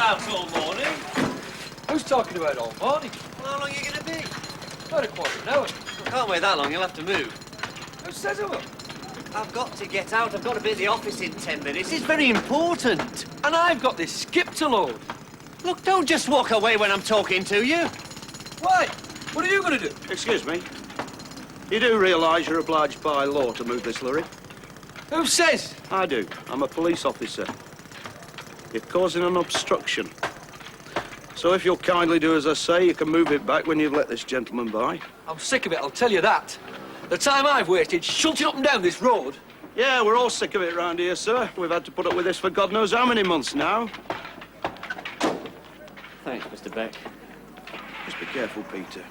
about all morning? Who's talking about all morning? Well, how long are you going to be? About a quarter of an hour. I can't wait that long, you'll have to move. Who says I will? I've got to get out. I've got to be at the office in 10 minutes. It's very important. And I've got this skip to load. Look, don't just walk away when I'm talking to you. Why? What are you going to do? Excuse me. You do realise you're obliged by law to move this lorry? Who says? I do. I'm a police officer. You're causing an obstruction. So if you'll kindly do as I say, you can move it back when you've let this gentleman by. I'm sick of it, I'll tell you that. The time I've wasted shunting up and down this road. Yeah, we're all sick of it round here, sir. We've had to put up with this for God knows how many months now. Thanks, Mr. Beck. Just be careful, Peter.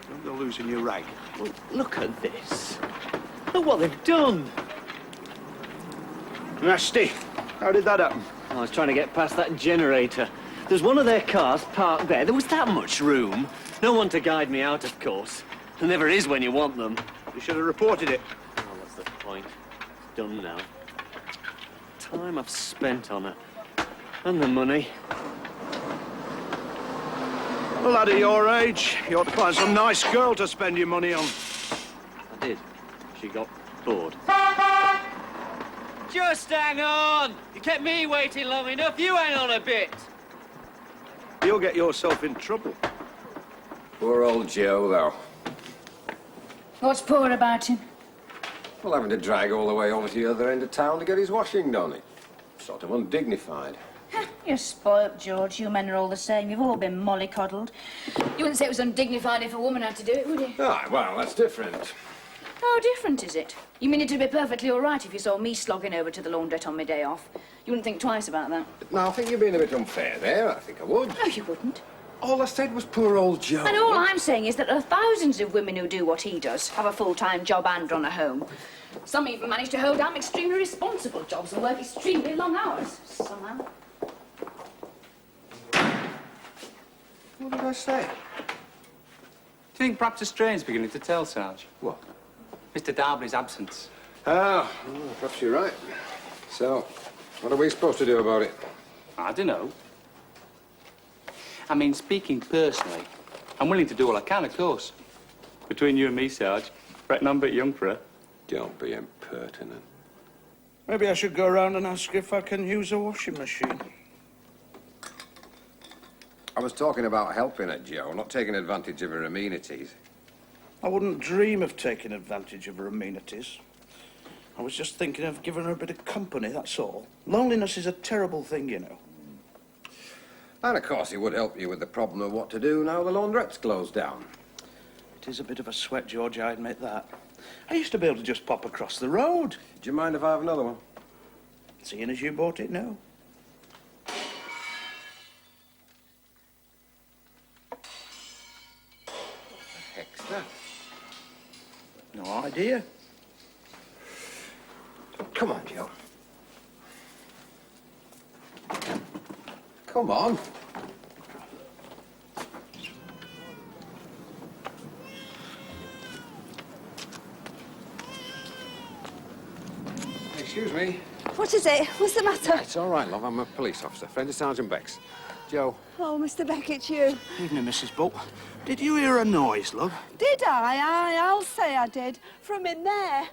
Don't go losing your rag. Well, look at this. Look what they've done. Nasty. How did that happen? I was trying to get past that generator. There's one of their cars parked there. There was that much room. No one to guide me out, of course. There never is when you want them. You should have reported it. Oh, what's the point? It's done now. Time I've spent on her. And the money. A lad at your age, you ought to find some nice girl to spend your money on. I did. She got bored. Just hang on! You kept me waiting long enough. You hang on a bit. You'll get yourself in trouble. Poor old Joe, though. What's poor about him? Well, having to drag all the way over to the other end of town to get his washing done. It's sort of undignified. You're spoilt, George. You men are all the same. You've all been mollycoddled. You wouldn't say it was undignified if a woman had to do it, would you? Ah, well, that's different. How different is it? You mean it'd be perfectly all right if you saw me slogging over to the laundrette on my day off? You wouldn't think twice about that? No, I think you're being a bit unfair there. I think I would. No, you wouldn't. All I said was poor old Joe. And all I'm saying is that there are thousands of women who do what he does, have a full-time job and run a home. Some even manage to hold down extremely responsible jobs and work extremely long hours, somehow. What did I say? Do you think perhaps a strain's beginning to tell, Sarge? What? Mr. Darby's absence. Ah, well, perhaps you're right. So, what are we supposed to do about it? I don't know. I mean, speaking personally, I'm willing to do all I can, of course. Between you and me, Sarge, fretting I'm a bit young for her. Don't be impertinent. Maybe I should go around and ask if I can use a washing machine. I was talking about helping her, Joe, not taking advantage of her amenities. I wouldn't dream of taking advantage of her amenities. I was just thinking of giving her a bit of company, that's all. Loneliness is a terrible thing, you know. And, of course, it would help you with the problem of what to do now the laundrette's closed down. It is a bit of a sweat, George, I admit that. I used to be able to just pop across the road. Do you mind if I have another one? Seeing as you bought it now. Heck's that? No idea. Come on, Joe. Come on. Excuse me. What is it? What's the matter? It's all right, love. I'm a police officer, friend of Sergeant Beck's. Joe. Oh, Mr. Beck, it's you. Evening, Mrs. Butt. Did you hear a noise, love? Did I? I'll say I did. From in there.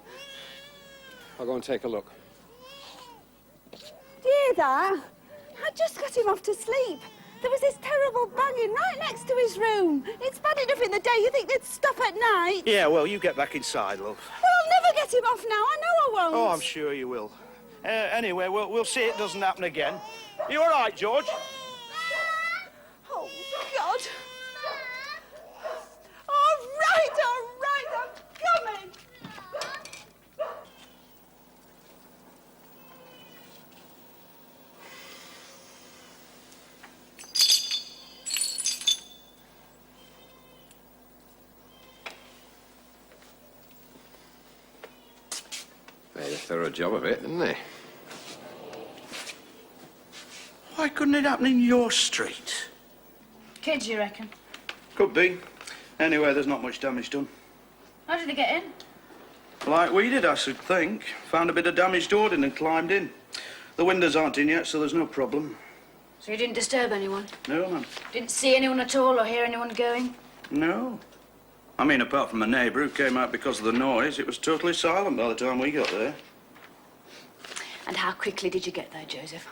I'll go and take a look. Do you hear that? I just got him off to sleep. There was this terrible banging right next to his room. It's bad enough in the day. You think they'd stop at night? Yeah, well, you get back inside, love. Well, I'll never get him off now. I know I won't. Oh, I'm sure you will. Anyway, we'll see it doesn't happen again. You all right, George? Oh, God. All right, I'm coming. Made a thorough job of it, didn't they? Why couldn't it happen in your street? Kids, you reckon? Could be. Anyway, there's not much damage done. How did they get in? Like we did, I should think. Found a bit of damaged hoarding and climbed in. The windows aren't in yet, so there's no problem. So you didn't disturb anyone? No, ma'am. Didn't see anyone at all or hear anyone going? No. I mean, apart from a neighbour who came out because of the noise, it was totally silent by the time we got there. And how quickly did you get there, Joseph?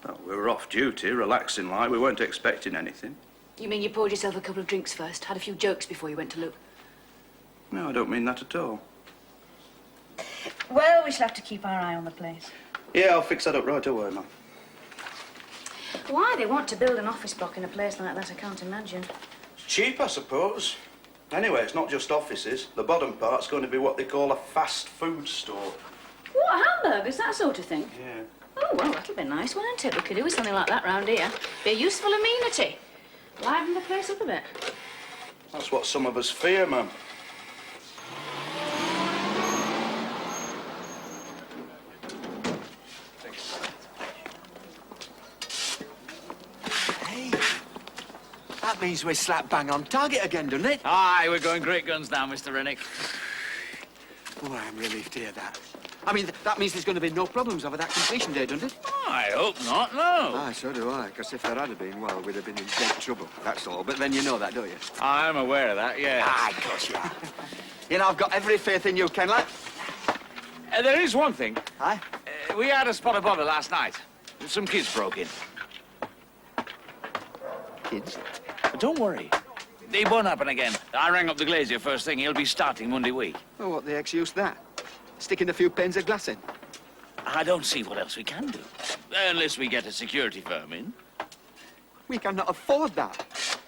Well, we were off duty, relaxing like. We weren't expecting anything. You mean you poured yourself a couple of drinks first, had a few jokes before you went to look? No, I don't mean that at all. Well, we shall have to keep our eye on the place. Yeah, I'll fix that up right away, ma'am. Why they want to build an office block in a place like that, I can't imagine. Cheap, I suppose. Anyway, it's not just offices. The bottom part's going to be what they call a fast food store. What, hamburgers, that sort of thing? Yeah. Oh, well, that'll be nice, won't it? We could do with something like that round here. Be a useful amenity. Liven the place up a bit. That's what some of us fear, ma'am. Hey, that means we're slap bang on target again, doesn't it? Aye, we're going great guns now, Mr. Rennick. Oh, I'm relieved to hear that. I mean, that means there's going to be no problems over that completion day, doesn't it? I hope not, no. Aye, so do I, because if there had been, well, we'd have been in dead trouble, that's all. But then you know that, don't you? I'm aware of that, yeah. Aye, of course you are. You know, I've got every faith in you, Ken, lad. There is one thing. Aye? We had a spot of bother last night. Some kids broke in. Kids? But don't worry. It won't happen again. I rang up the glazier first thing. He'll be starting Monday week. Well, what the heck's use that? Sticking a few panes of glass in? I don't see what else we can do. Unless we get a security firm in. We cannot afford that.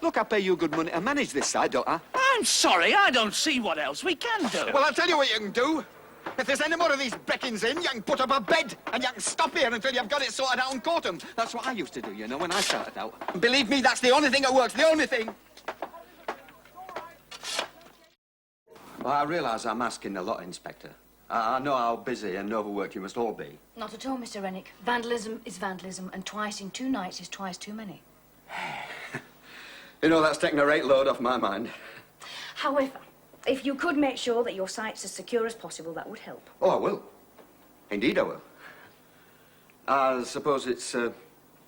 Look, I pay you good money to manage this side, don't I? I'm sorry, I don't see what else we can do. Well, I'll tell you what you can do. If there's any more of these break-ins in, you can put up a bed and you can stop here until you've got it sorted out and caught them. That's what I used to do, you know, when I started out. And believe me, that's the only thing that works, the only thing. Well, I realise I'm asking a lot, Inspector. I know how busy and overworked you must all be. Not at all, Mr. Rennick. Vandalism is vandalism, and twice in 2 nights is twice too many. You know, that's taking a great load off my mind. However, if you could make sure that your site's as secure as possible, that would help. Oh, I will. Indeed, I will. I suppose it's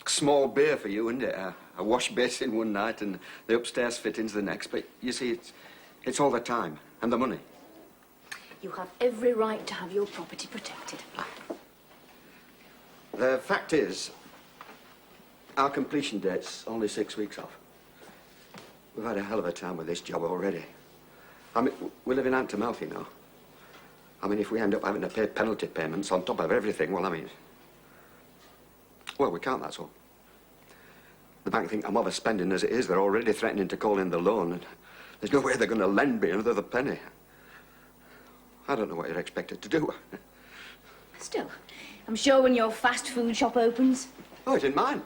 small beer for you, isn't it? A wash basin one night and the upstairs fittings the next. But you see, it's all the time and the money. You have every right to have your property protected. The fact is, our completion date's only 6 weeks off. We've had a hell of a time with this job already. I mean, we live in hand-to-mouth, you know. I mean, if we end up having to pay penalty payments on top of everything, well, I mean... Well, we can't, that's all. The bank think I'm overspending as it is. They're already threatening to call in the loan, and there's no way they're going to lend me another penny. I don't know what you're expected to do. Still, I'm sure when your fast food shop opens... Oh, it's in mine.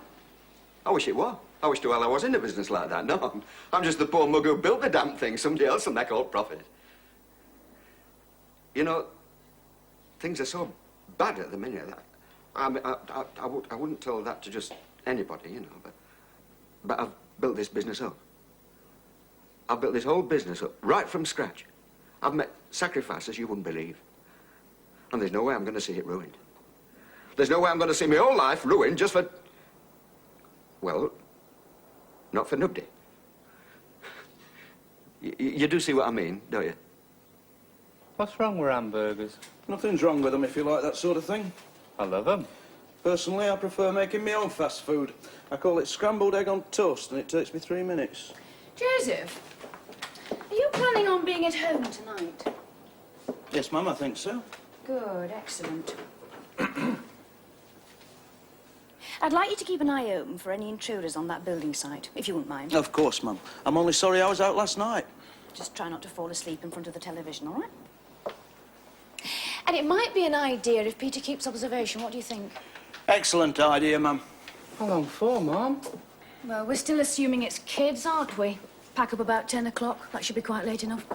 I wish it were. I wish to hell I was in a business like that. No, I'm just the poor mug who built the damn thing. Somebody else will make all profit. You know, things are so bad at the minute that I wouldn't tell that to just anybody, you know, but I've built this business up. I've built this whole business up right from scratch. I've met sacrifices you wouldn't believe. And there's no way I'm going to see it ruined. There's no way I'm going to see my whole life ruined just for... Well, not for nobody. You do see what I mean, don't you? What's wrong with hamburgers? Nothing's wrong with them if you like that sort of thing. I love them. Personally, I prefer making my own fast food. I call it scrambled egg on toast, and it takes me 3 minutes. Joseph, are you planning on being at home tonight? Yes, Mum, I think so. Good, excellent. I'd like you to keep an eye open for any intruders on that building site, if you wouldn't mind. Of course, Mum. I'm only sorry I was out last night. Just try not to fall asleep in front of the television, all right? And it might be an idea if Peter keeps observation. What do you think? Excellent idea, Mum. How long for, Mum? Well, we're still assuming it's kids, aren't we? Pack up about 10 o'clock. That should be quite late enough.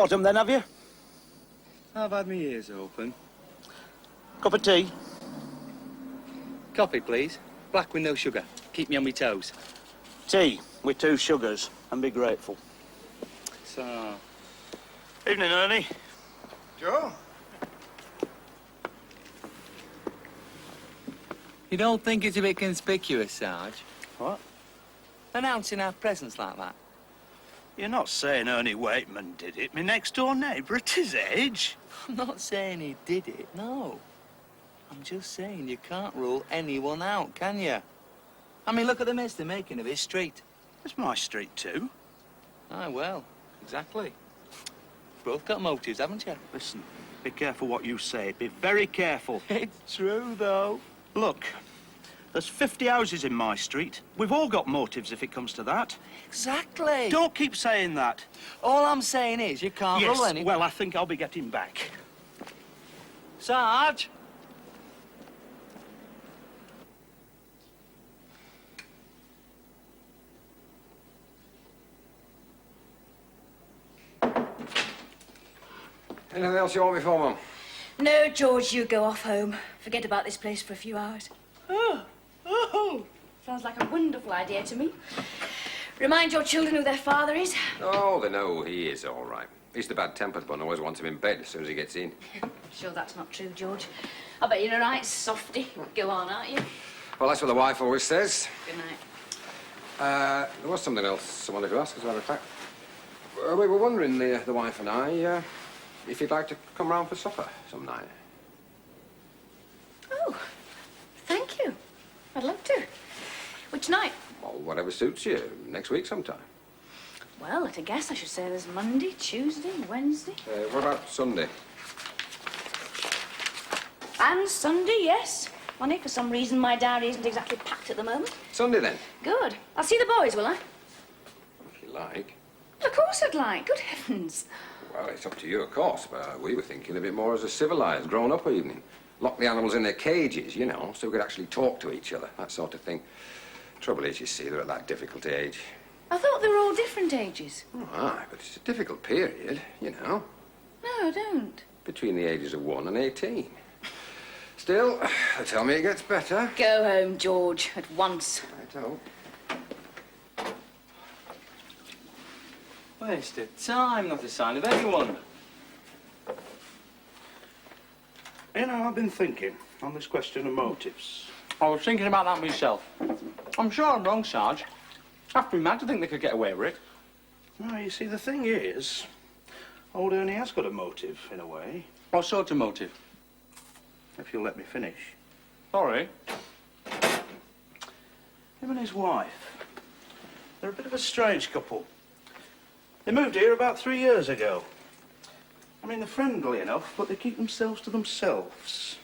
caught 'em then, have you? I've had my ears open. Cup of tea? Coffee, please. Black with no sugar. Keep me on my toes. Tea with 2 sugars, and be grateful. So, Evening, Ernie. Joe? you don't think it's a bit conspicuous, Sarge? What? Announcing our presence like that? You're not saying Ernie Waitman did it, my next-door neighbour at his age? I'm not saying he did it, no. I'm just saying you can't rule anyone out, can you? I mean, look at the mess they're making of his street. It's my street too. Ah, well, exactly. Both got motives, haven't you? Listen, be careful what you say. Be very careful. It's true, though. Look, there's 50 houses in my street. We've all got motives if it comes to that. Exactly. Don't keep saying that. All I'm saying is you can't rule any... well, I think I'll be getting back. Sarge! Anything else you want me for, Mum? No, George, you go off home. Forget about this place for a few hours. Oh, sounds like a wonderful idea to me. Remind your children who their father is. Oh, they know who he is, all right. He's the bad-tempered one, always wants him in bed as soon as he gets in. Sure that's not true, George. I bet you're a right softy. Go on, aren't you? Well, that's what the wife always says. Good night. There was something else I wanted to ask, as a matter of fact. We were wondering, the wife and I, if you'd like to come round for supper some night. Oh, thank you. I'd love to. Which night? Well, whatever suits you. Next week sometime. Well, at a guess, I should say there's Monday, Tuesday, Wednesday. What about Sunday? And Sunday, yes. Only for some reason my diary isn't exactly packed at the moment. Sunday, then. Good. I'll see the boys, will I? If you like. Of course I'd like. Good heavens. Well, it's up to you, of course, but we were thinking of it more as a civilised, grown-up evening. Lock the animals in their cages, you know, so we could actually talk to each other, that sort of thing. Trouble is, you see, they're at that difficult age. I thought they were all different ages. Oh, aye, but it's a difficult period, you know. No, I don't. Between the ages of 1 and 18. Still, they tell me it gets better. Go home, George, at once. I don't. Wasted time, not a sign of anyone. You know, I've been thinking on this question of motives. I was thinking about that myself. I'm sure I'm wrong, Sarge. I'd be mad to think they could get away with it. No, you see, the thing is, old Ernie has got a motive, in a way. What sort of motive? If you'll let me finish. Sorry. Him and his wife, they're a bit of a strange couple. They moved here about 3 years ago. I mean, they're friendly enough, but they keep themselves to themselves.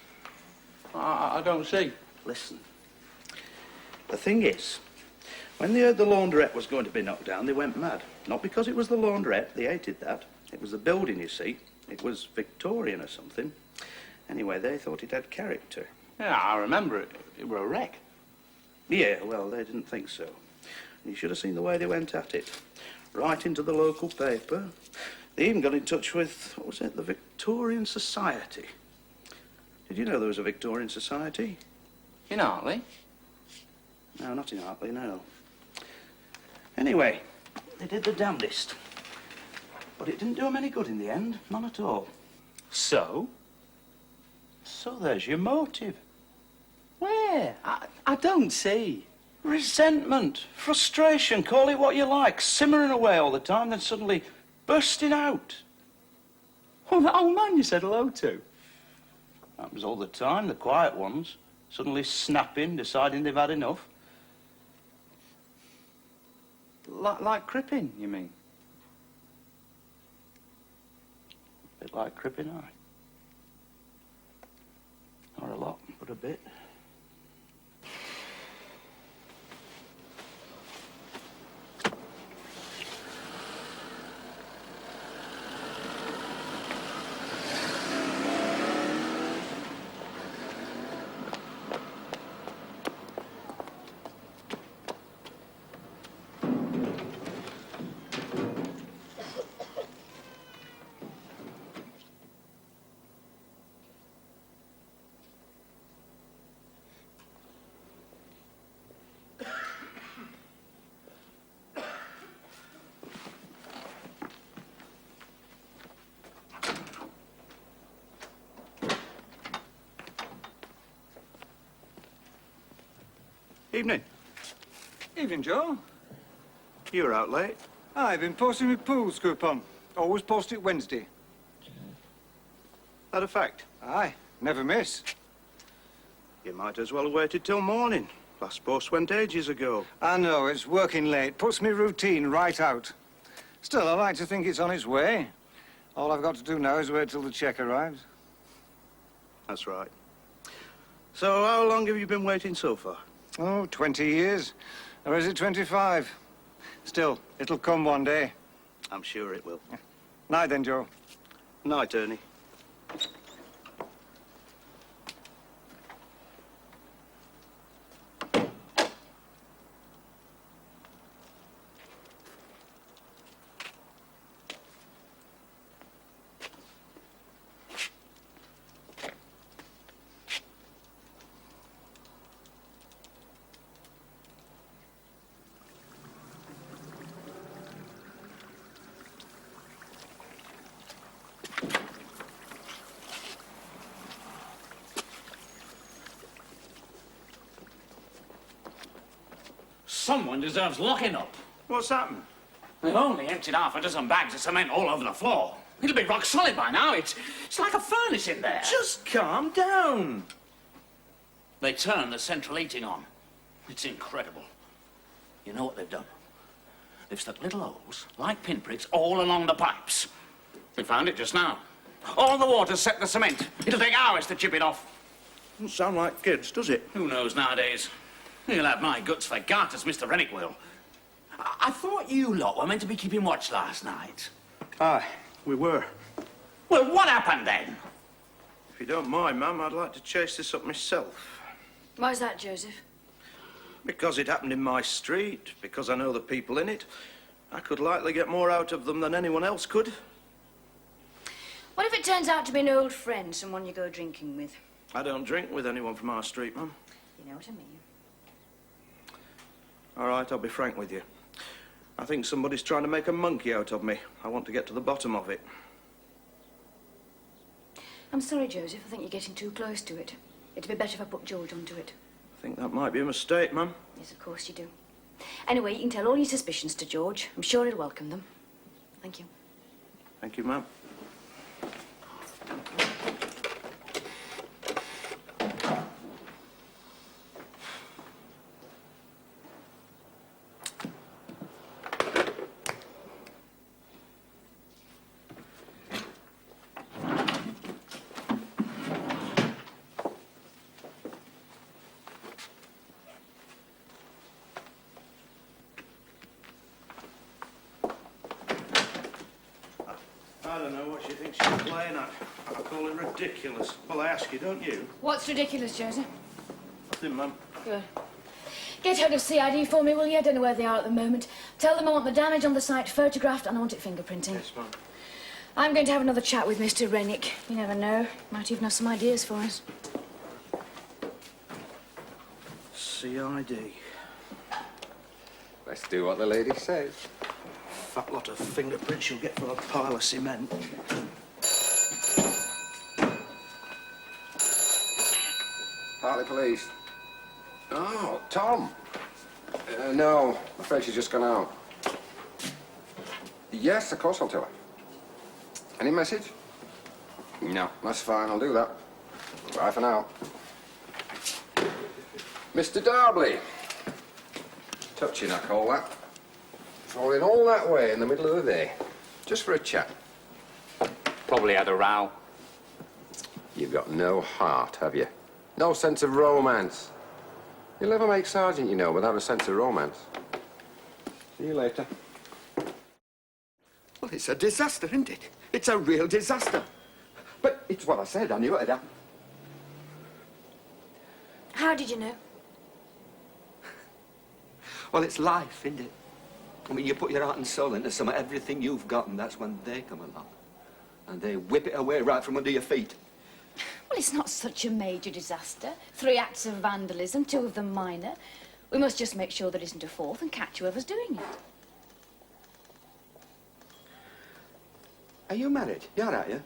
I don't see. Listen, the thing is, when they heard the laundrette was going to be knocked down, they went mad. Not because it was the laundrette, they hated that. It was the building, you see. It was Victorian or something. Anyway, they thought it had character. Yeah, I remember it. It were a wreck. Yeah, well, they didn't think so. And you should have seen the way they went at it. Right into the local paper. They even got in touch with, what was it, the Victorian Society. Did you know there was a Victorian Society? In Hartley? No, not in Hartley, no. Anyway, they did the damnedest. But it didn't do them any good in the end, none at all. So? So there's your motive. Where? I don't see. Resentment, frustration, call it what you like, simmering away all the time, then suddenly bursting out. Oh, that old man you said hello to. Happens all the time, the quiet ones, suddenly snapping, deciding they've had enough. Like Crippen, you mean? A bit like Crippen, aye. Not a lot, but a bit. Evening. Evening, Joe. You were out late. I've been posting my pool's coupon. Always post it Wednesday. That a fact? Aye, never miss. You might as well have waited till morning. Last post went ages ago. I know, it's working late. Puts me routine right out. Still, I like to think it's on its way. All I've got to do now is wait till the cheque arrives. That's right. So how long have you been waiting so far? Oh, 20 years. Or is it 25? Still, it'll come one day. I'm sure it will. Night then, Joe. Night, Ernie. Someone deserves locking up. What's happened? They've only emptied half a dozen bags of cement all over the floor. It'll be rock solid by now. It's like a furnace in there. Just calm down. They turned the central heating on. It's incredible. You know what they've done? They've stuck little holes, like pinpricks, all along the pipes. We found it just now. All the water's set the cement. It'll take hours to chip it off. Doesn't sound like kids, does it? Who knows nowadays? He'll have my guts for garters, Mr. Rennick will. I thought you lot were meant to be keeping watch last night. Aye, we were. Well, what happened then? If you don't mind, ma'am, I'd like to chase this up myself. Why's that, Joseph? Because it happened in my street, because I know the people in it. I could likely get more out of them than anyone else could. What if it turns out to be an old friend, someone you go drinking with? I don't drink with anyone from our street, ma'am. You know what I mean? All right, I'll be frank with you. I think somebody's trying to make a monkey out of me. I want to get to the bottom of it. I'm sorry, Joseph. I think you're getting too close to it. It'd be better if I put George onto it. I think that might be a mistake, ma'am. Yes, of course you do. Anyway, you can tell all your suspicions to George. I'm sure he'll welcome them. Thank you. Thank you, ma'am. I don't know what she thinks she's playing at. I call it ridiculous. Well, I ask you, don't you? What's ridiculous, Joseph? Nothing, ma'am. Good. Get hold of CID for me, will you? I don't know where they are at the moment. Tell them I want the damage on the site photographed and I want it fingerprinting. Yes, ma'am. I'm going to have another chat with Mr. Rennick. You never know. Might even have some ideas for us. CID. Let's do what the lady says. Fat lot of fingerprints you'll get from a pile of cement. Partly police. Oh, Tom. No, I'm afraid she's just gone out. Yes, of course I'll tell her. Any message? No, that's fine, I'll do that. Bye for now. Mr. Darbley. Touching, I call that. Falling all that way in the middle of the day. Just for a chat. Probably had a row. You've got no heart, have you? No sense of romance. You'll never make sergeant, you know, without a sense of romance. See you later. Well, it's a disaster, isn't it? It's a real disaster. But it's what I said. I knew it'd happen. How did you know? Well, it's life, isn't it? I mean, you put your heart and soul into some of everything you've got, and that's when they come along. And they whip it away right from under your feet. Well, it's not such a major disaster. 3 acts of vandalism, 2 of them minor. We must just make sure there isn't a 4th and catch whoever's doing it. Are you married? You're, aren't you?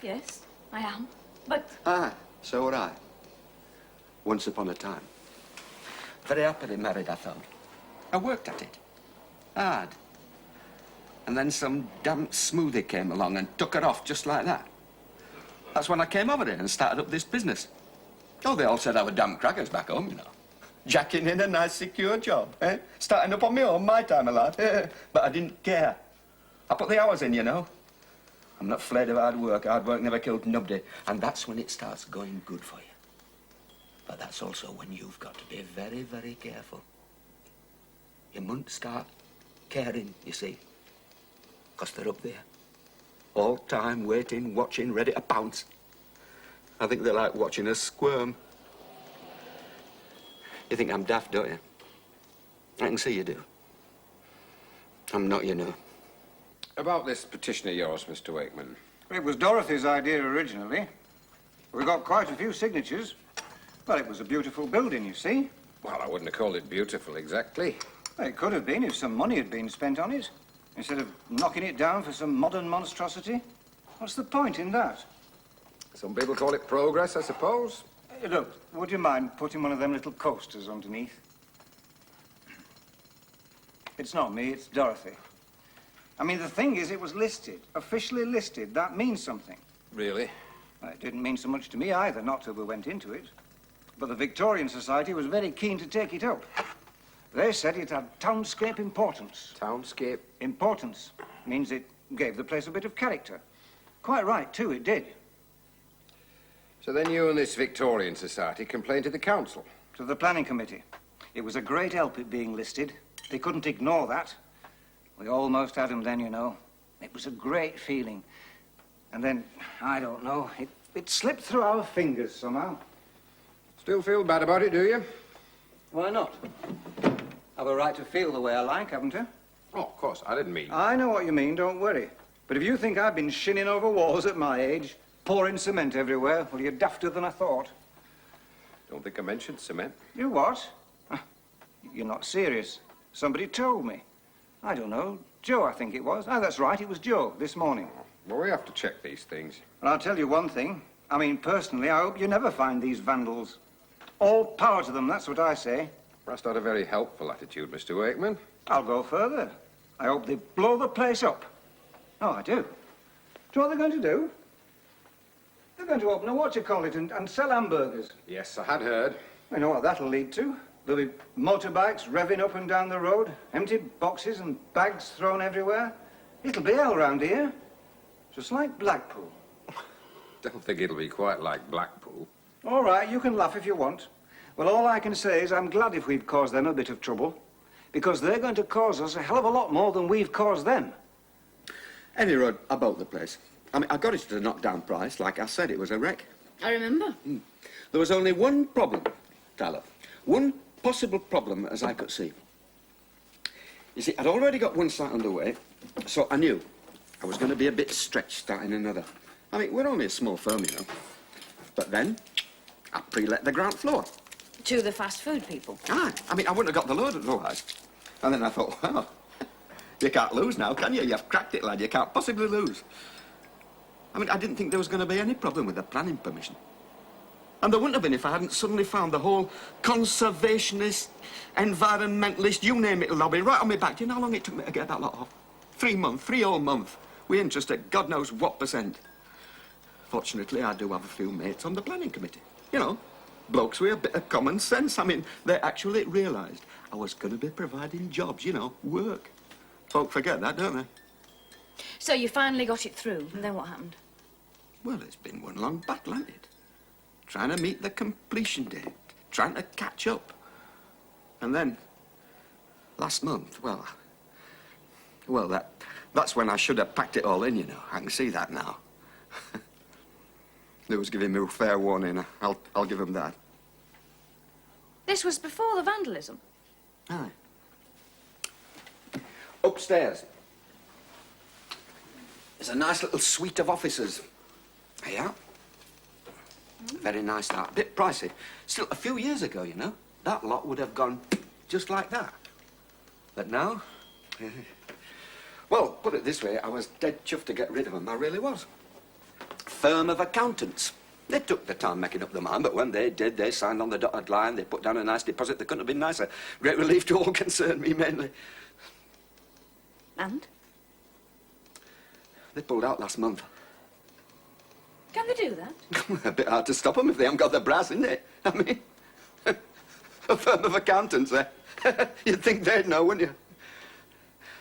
Yes, I am. But Aye, so are I. Once upon a time. Very happily married, I thought. I worked at it. Hard. And then some damp smoothie came along and took her off just like that. That's when I came over here and started up this business. Oh, they all said I was damn crackers back home, you know. Jacking in a nice, secure job, eh? Starting up on my own, my time of life. But I didn't care. I put the hours in, you know. I'm not afraid of hard work. Hard work never killed nobody. And that's when it starts going good for you. But that's also when you've got to be very, very careful. You mustn't start caring, you see. Because they're up there. All time, waiting, watching, ready to pounce. I think they like watching us squirm. You think I'm daft, don't you? I can see you do. I'm not, you know. About this petition of yours, Mr. Wakeman. It was Dorothy's idea originally. We got quite a few signatures. Well, it was a beautiful building, you see. Well, I wouldn't have called it beautiful exactly. Well, it could have been if some money had been spent on it, instead of knocking it down for some modern monstrosity. What's the point in that? Some people call it progress, I suppose. Hey, look, would you mind putting one of them little coasters underneath? It's not me, it's Dorothy. I mean, the thing is, it was listed, officially listed. That means something. Really? Well, it didn't mean so much to me either, not till we went into it. But the Victorian Society was very keen to take it up. They said it had townscape importance. Townscape? Importance means it gave the place a bit of character. Quite right, too, it did. So then you and this Victorian Society complained to the council? To the planning committee. It was a great help it being listed. They couldn't ignore that. We almost had them then, you know. It was a great feeling. And then, I don't know, it slipped through our fingers somehow. Still feel bad about it, do you? Why not? I've a right to feel the way I like, haven't I? Oh, of course, I didn't mean... I know what you mean, don't worry. But if you think I've been shinning over walls at my age, pouring cement everywhere, well, you're dafter than I thought. Don't think I mentioned cement. You what? You're not serious. Somebody told me. I don't know. Joe, I think it was. Ah, that's right, it was Joe, this morning. Well, we have to check these things. And I'll tell you one thing. I mean, personally, I hope you never find these vandals. All power to them, that's what I say. That's not a very helpful attitude, Mr. Wakeman. I'll go further. I hope they blow the place up. Oh, I do. Do you know what they're going to do? They're going to open a what-you-call-it and sell hamburgers. Yes, I had heard. I know what that'll lead to. There'll be motorbikes revving up and down the road, empty boxes and bags thrown everywhere. It'll be hell round here. Just like Blackpool. Don't think it'll be quite like Blackpool. All right, you can laugh if you want. Well, all I can say is I'm glad if we've caused them a bit of trouble, because they're going to cause us a hell of a lot more than we've caused them. Any road, I bought the place. I mean, I got it at a knockdown price. Like I said, it was a wreck. I remember. There was only one problem, Tyler. One possible problem, as I could see. You see, I'd already got one site underway, so I knew I was going to be a bit stretched starting another. I mean, we're only a small firm, you know. But then, I pre-let the ground floor. To the fast food people. Aye. I mean, I wouldn't have got the load otherwise. And then I thought, well, you can't lose now, can you? You've cracked it, lad. You can't possibly lose. I mean, I didn't think there was going to be any problem with the planning permission. And there wouldn't have been if I hadn't suddenly found the whole conservationist, environmentalist, you name it, lobby right on my back. Do you know how long it took me to get that lot off? 3 months, 3 whole months. We interest at God knows what %. Fortunately, I do have a few mates on the planning committee. You know, blokes with a bit of common sense. I mean, they actually realised I was going to be providing jobs, you know, work. Folk forget that, don't they? So you finally got it through, and then what happened? Well, it's been one long battle, hasn't it? Trying to meet the completion date, trying to catch up. And then, last month, well, that's when I should have packed it all in, you know. I can see that now. They was giving me a fair warning. I'll give them that. This was before the vandalism? Aye. Upstairs. There's a nice little suite of offices. Yeah. Very nice, that. Bit pricey. Still, a few years ago, you know, that lot would have gone just like that. But now... Well, put it this way, I was dead chuffed to get rid of them. I really was. Firm of accountants. They took the time making up their mind, but when they did, they signed on the dotted line, they put down a nice deposit that couldn't have been nicer. Great relief to all concerned, me mainly. And? They pulled out last month. Can they do that? A bit hard to stop them if they haven't got the brass, isn't it? I mean, a firm of accountants, eh? You'd think they'd know, wouldn't you?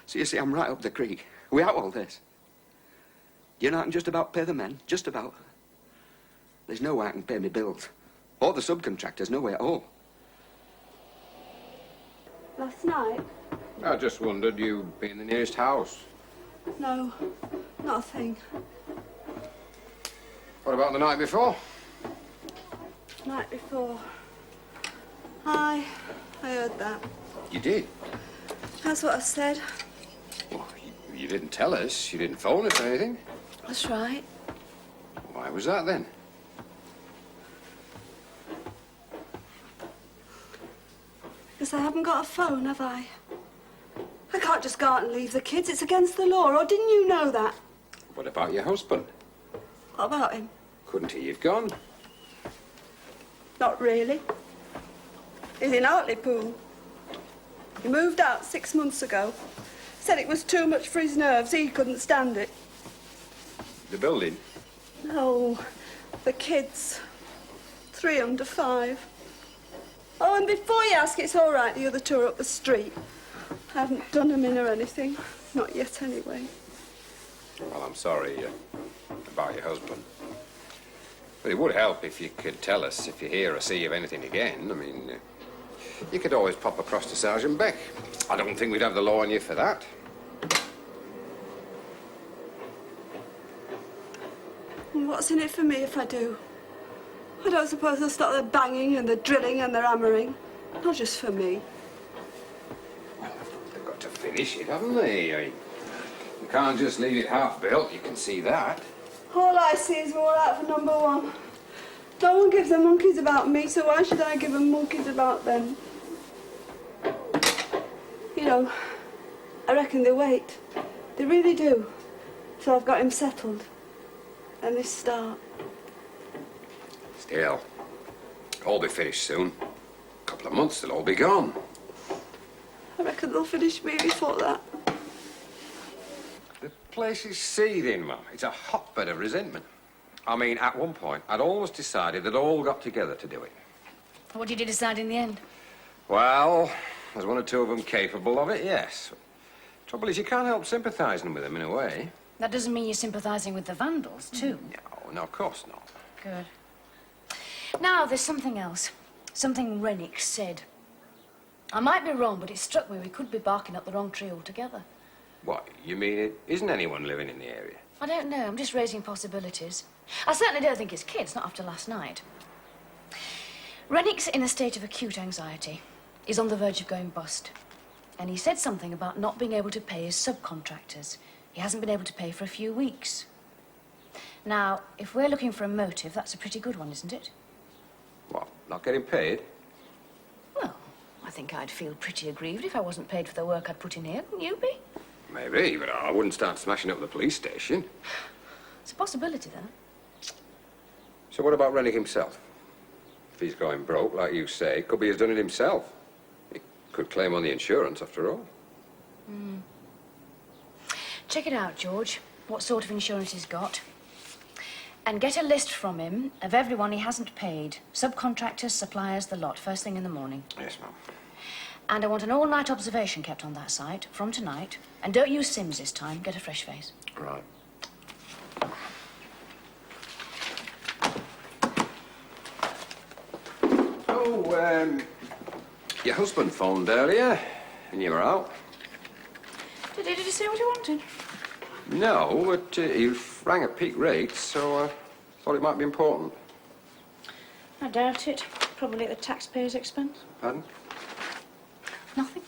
So you see, I'm right up the creek. Without all this. You know, I can just about pay the men. Just about. There's no way I can pay me bills. Or the subcontractors, no way at all. Last night? I just wondered, you be in the nearest house. No, not a thing. What about the night before? Night before. I heard that. You did? That's what I said. Well, you didn't tell us. You didn't phone us or anything. That's right. Why was that then? Because I haven't got a phone, have I? I can't just go out and leave the kids. It's against the law. Or didn't you know that? What about your husband? What about him? Couldn't he have gone? Not really. He's in Hartlepool. He moved out 6 months ago. Said it was too much for his nerves. He couldn't stand it. The building? No, the kids. 3 under 5. Oh, and before you ask, it's all right. The other two are up the street. I haven't done them in or anything. Not yet, anyway. Well, I'm sorry about your husband. But it would help if you could tell us if you hear or see of anything again. I mean, you could always pop across to Sergeant Beck. I don't think we'd have the law on you for that. And what's in it for me if I do? I don't suppose they'll stop their banging and the drilling and their hammering. Not just for me. They've got to finish it, haven't they? I mean, you can't just leave it half-built, you can see that. All I see is more out for number 1. No one gives a monkeys about me, so why should I give them monkeys about them? You know, I reckon they wait. They really do. Till I've got him settled. Then they start. Still, all be finished soon. A couple of months, they'll all be gone. I reckon they'll finish me before that. The place is seething, Mum. It's a hotbed of resentment. I mean, at one point, I'd almost decided they'd all got together to do it. What did you decide in the end? Well, there's one or two of them capable of it, yes. Trouble is, you can't help sympathising with them in a way. That doesn't mean you're sympathising with the vandals, too. No, of course not. Good. Now, there's something else. Something Rennick said. I might be wrong, but it struck me we could be barking up the wrong tree altogether. What, you mean it isn't anyone living in the area? I don't know. I'm just raising possibilities. I certainly don't think it's kids, not after last night. Rennick's in a state of acute anxiety. He's on the verge of going bust. And he said something about not being able to pay his subcontractors. He hasn't been able to pay for a few weeks. Now, if we're looking for a motive, that's a pretty good one, isn't it? What, not getting paid? Well, I think I'd feel pretty aggrieved if I wasn't paid for the work I'd put in here. Wouldn't you be? Maybe, but I wouldn't start smashing up the police station. It's a possibility, though. So what about Rennick himself? If he's going broke, like you say, it could be he's done it himself. He could claim on the insurance, after all. Check it out, George. What sort of insurance he's got. And get a list from him of everyone he hasn't paid. Subcontractors, suppliers, the lot, first thing in the morning. Yes, ma'am. And I want an all-night observation kept on that site from tonight. And don't use Sims this time. Get a fresh face. Right. Oh, your husband phoned earlier, and you were out. Did you say what you wanted? No, but he rang at peak rates, so I thought it might be important. I doubt it. Probably at the taxpayer's expense. Pardon? Nothing.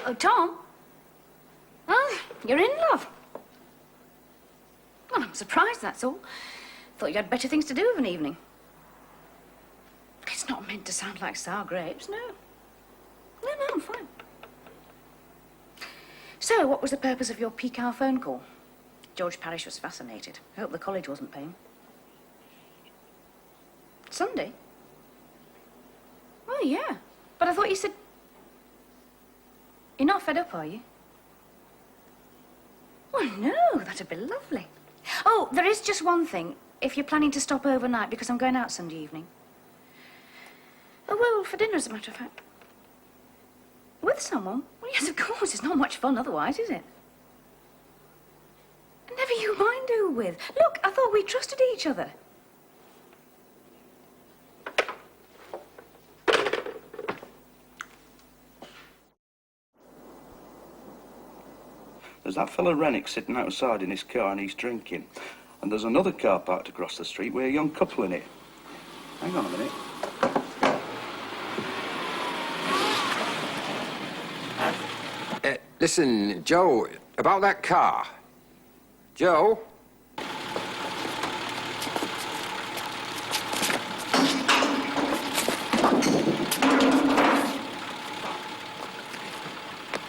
Oh, Tom? Well, you're in love. Well, I'm surprised, that's all. Thought you had better things to do of an evening. It's not meant to sound like sour grapes, no. No, I'm fine. So, what was the purpose of your peak hour phone call? George Parish was fascinated. I hope the college wasn't paying. Sunday? Oh, yeah. But I thought you said... You're not fed up, are you? Oh, no, that'd be lovely. Oh, there is just one thing. If you're planning to stop overnight, because I'm going out Sunday evening. Oh, well, for dinner, as a matter of fact. With someone? Well, yes, of course. It's not much fun otherwise, is it? Never you mind who with. Look, I thought we trusted each other. There's that fella Rennick sitting outside in his car and he's drinking. And there's another car parked across the street with a young couple in it. Hang on a minute. Listen, Joe, about that car. Joe?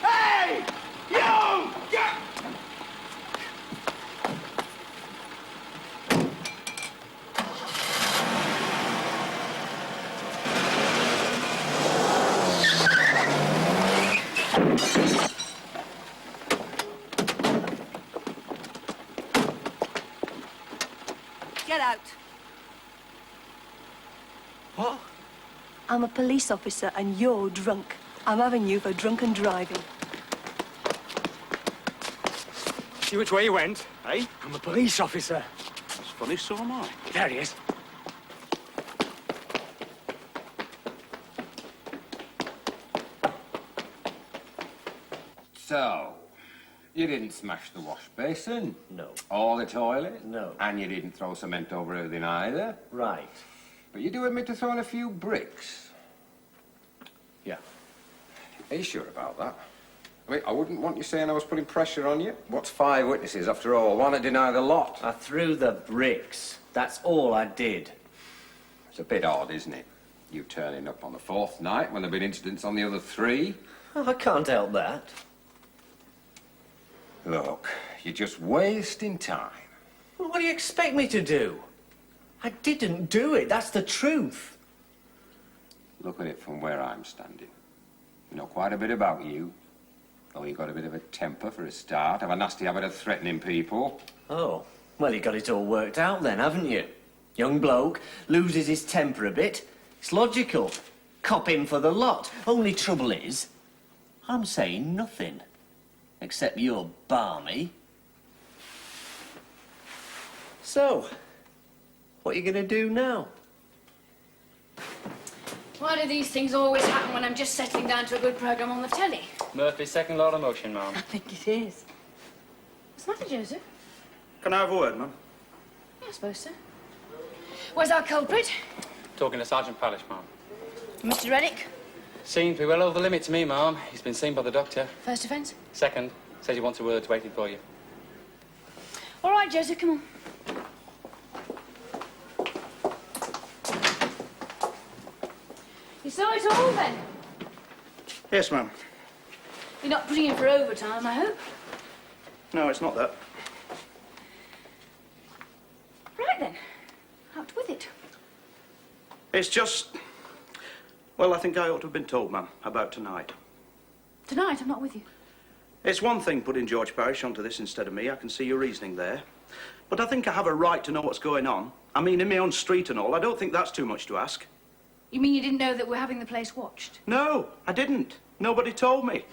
Hey! You! Get... Get out. What? I'm a police officer and you're drunk. I'm having you for drunken driving. See which way you went? Hey? I'm a police officer. That's funny, so am I. There he is. So, you didn't smash the wash basin? No. Or the toilet? No. And you didn't throw cement over everything either? Right. But you do admit to throwing a few bricks? Yeah. Are you sure about that? I mean, I wouldn't want you saying I was putting pressure on you. What's 5 witnesses, after all? One to deny the lot. I threw the bricks. That's all I did. It's a bit odd, isn't it? You turning up on the 4th night when there've been incidents on the other 3. Oh, I can't help that. Look, you're just wasting time. Well, what do you expect me to do? I didn't do it. That's the truth. Look at it from where I'm standing. You know quite a bit about you. Oh, you got a bit of a temper for a start. Have a nasty habit of threatening people. Oh, well, you got it all worked out then, haven't you? Young bloke loses his temper a bit. It's logical. Cop him for the lot. Only trouble is, I'm saying nothing. Except you're balmy. So, what are you going to do now? Why do these things always happen when I'm just settling down to a good programme on the telly? Murphy's second law of motion, ma'am. I think it is. What's the matter, Joseph? Can I have a word, ma'am? Yeah, I suppose so. Where's our culprit? Talking to Sergeant Palish, ma'am. Mr. Reddick? Seems to be well over the limit to me, ma'am. He's been seen by the doctor. First offence? Second, says he wants a word waiting for you. All right, Joseph, come on. You saw it all, then? Yes, ma'am. You're not putting in for overtime, I hope? No, it's not that. Right, then. Out with it. It's just... Well, I think I ought to have been told, ma'am, about tonight. Tonight, I'm not with you. It's one thing putting George Parish onto this instead of me. I can see your reasoning there. But I think I have a right to know what's going on. I mean, in my own street and all. I don't think that's too much to ask. You mean you didn't know that we're having the place watched? No, I didn't. Nobody told me.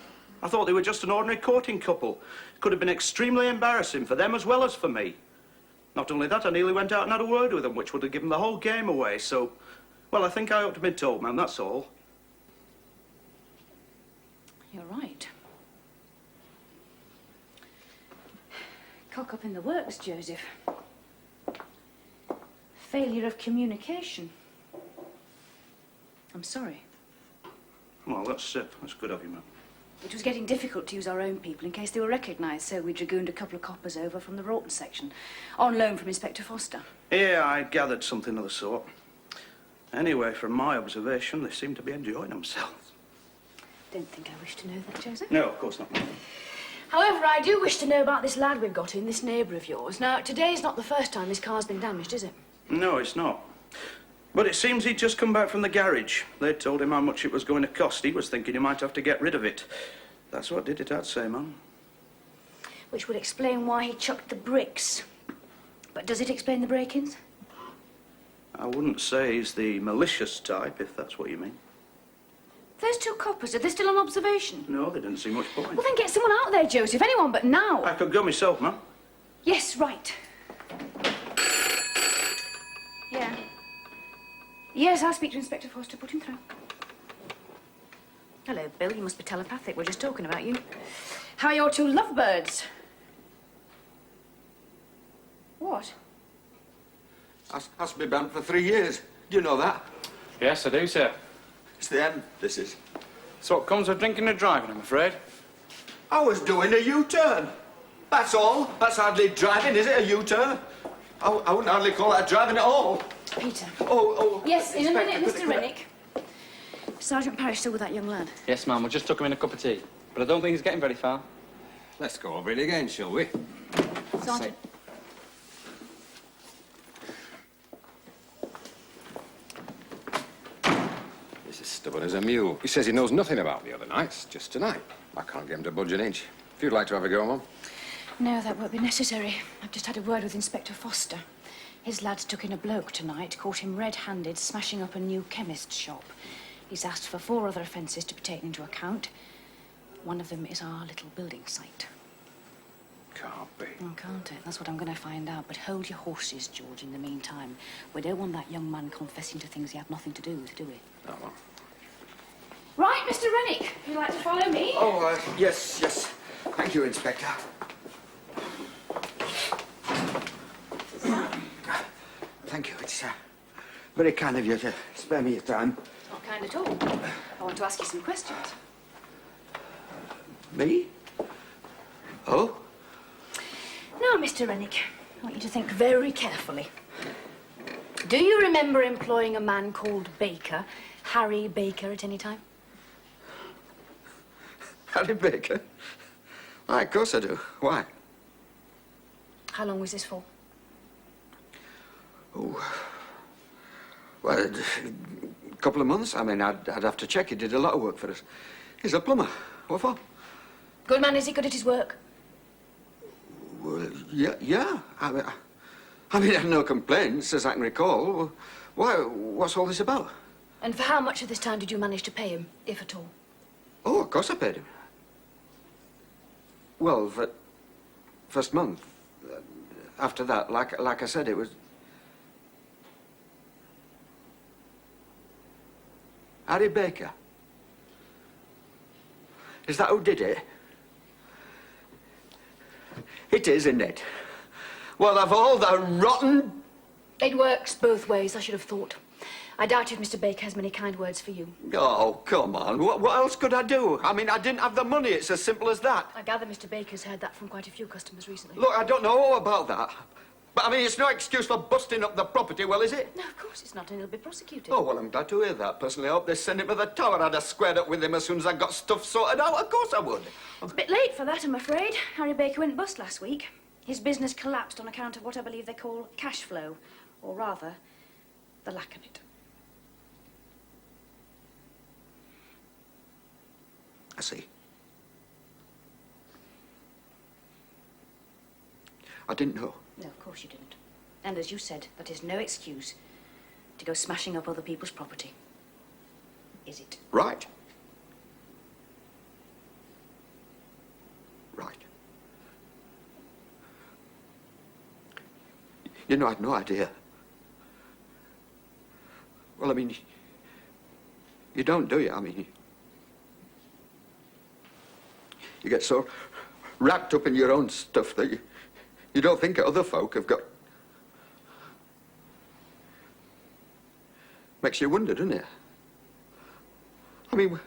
I thought they were just an ordinary courting couple. Could have been extremely embarrassing for them as well as for me. Not only that, I nearly went out and had a word with them, which would have given the whole game away, so... Well, I think I ought to have been told, ma'am, that's all. You're right. Cock up in the works, Joseph. Failure of communication. I'm sorry. Well, that's good of you, ma'am. It was getting difficult to use our own people in case they were recognised, so we dragooned a couple of coppers over from the Broughton section, on loan from Inspector Foster. Yeah, I gathered something of the sort. Anyway, from my observation, they seem to be enjoying themselves. Don't think I wish to know that, Joseph. No, of course not. However, I do wish to know about this lad we've got in, this neighbour of yours. Now, today's not the first time his car's been damaged, is it? No, it's not. But it seems he'd just come back from the garage. They told him how much it was going to cost. He was thinking he might have to get rid of it. That's what did it, I'd say, Mum. Which would explain why he chucked the bricks. But does it explain the break-ins? I wouldn't say he's the malicious type, if that's what you mean. Those two coppers, are they still on observation? No, they didn't see much point. Well, then get someone out there, Joseph. Anyone but now. I could go myself, Mum. Yes, right. Yeah. Yes, I'll speak to Inspector Foster. Put him through. Hello, Bill. You must be telepathic. We're just talking about you. How are your two lovebirds? What? That's been banned for 3 years. Do you know that? Yes, I do, sir. It's the end, this is. So what comes with drinking and driving, I'm afraid. I was doing a U-turn. That's all. That's hardly driving, is it, a U-turn? I wouldn't hardly call that driving at all. Peter. Oh. Yes, in a minute, Inspector, Mr. Rennick. Sergeant Parrish still with that young lad? Yes, ma'am. We just took him in a cup of tea. But I don't think he's getting very far. Let's go over it again, shall we? Sergeant. He's as stubborn as a mule. He says he knows nothing about the other nights, just tonight. I can't get him to budge an inch. If you'd like to have a go, Mum. No, that won't be necessary. I've just had a word with Inspector Foster. His lads took in a bloke tonight, caught him red-handed smashing up a new chemist's shop. He's asked for 4 other offences to be taken into account. One of them is our little building site. Can't be. Oh, can't it? That's what I'm going to find out. But hold your horses, George, in the meantime. We don't want that young man confessing to things he had nothing to do with, do we? No, Mum. Right, Mr. Rennick. Would you like to follow me? Oh, yes. Thank you, Inspector. Thank you. It's very kind of you to spare me your time. Not kind at all. I want to ask you some questions. Me? Oh? Now, Mr. Rennick, I want you to think very carefully. Do you remember employing a man called Baker, Harry Baker, at any time? Harry Baker? Why, of course I do. Why? How long was this for? Oh, well, a couple of months. I mean, I'd have to check. He did a lot of work for us. He's a plumber. What for? Good man, is he good at his work? Well, yeah. I mean, I have no complaints, as I can recall. Why, what's all this about? And for how much of this time did you manage to pay him, if at all? Oh, of course I paid him. Well, for first month. After that, like I said, it was... Harry Baker. Is that who did it? It is, isn't it? Well, of all the rotten... It works both ways, I should have thought. I doubt if Mr. Baker has many kind words for you. Oh, come on. What else could I do? I mean, I didn't have the money. It's as simple as that. I gather Mr. Baker's heard that from quite a few customers recently. Look, I don't know all about that. But, I mean, it's no excuse for busting up the property, well, is it? No, of course it's not, and he'll be prosecuted. Oh, well, I'm glad to hear that. Personally, I hope they send him to the tower. I'd have squared up with him as soon as I got stuff sorted out. Of course I would. It's a bit late for that, I'm afraid. Harry Baker went bust last week. His business collapsed on account of what I believe they call cash flow, or rather, the lack of it. I see. I didn't know. No, of course you didn't. And as you said, that is no excuse to go smashing up other people's property. Is it? Right. Right. You know, I'd no idea. Well, I mean, you don't, do you? I mean, you get so wrapped up in your own stuff that you don't think other folk have got... Makes you wonder, doesn't it? I mean,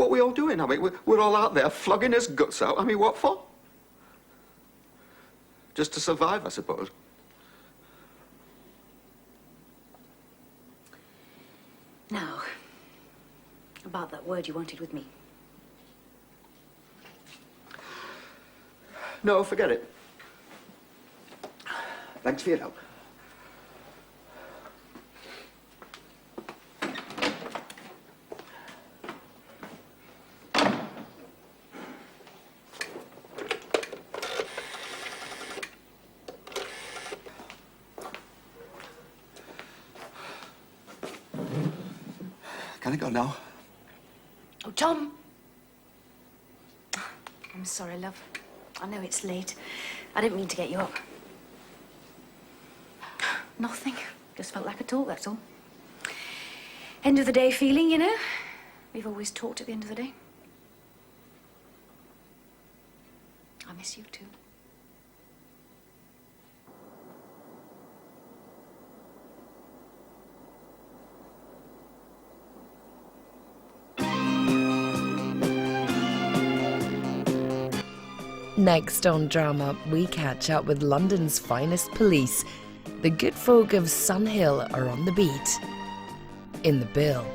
What are we all doing? I mean, we're all out there flogging his guts out. I mean, what for? Just to survive, I suppose. Now, about that word you wanted with me. No, forget it. Thanks for your help. Can I go now? Oh, Tom! I'm sorry, love. I know it's late. I didn't mean to get you up. Nothing. Just felt like a talk, that's all. End of the day feeling, you know? We've always talked at the end of the day. I miss you too. Next on Drama, we catch up with London's finest police. The good folk of Sun Hill are on the beat. In the bill.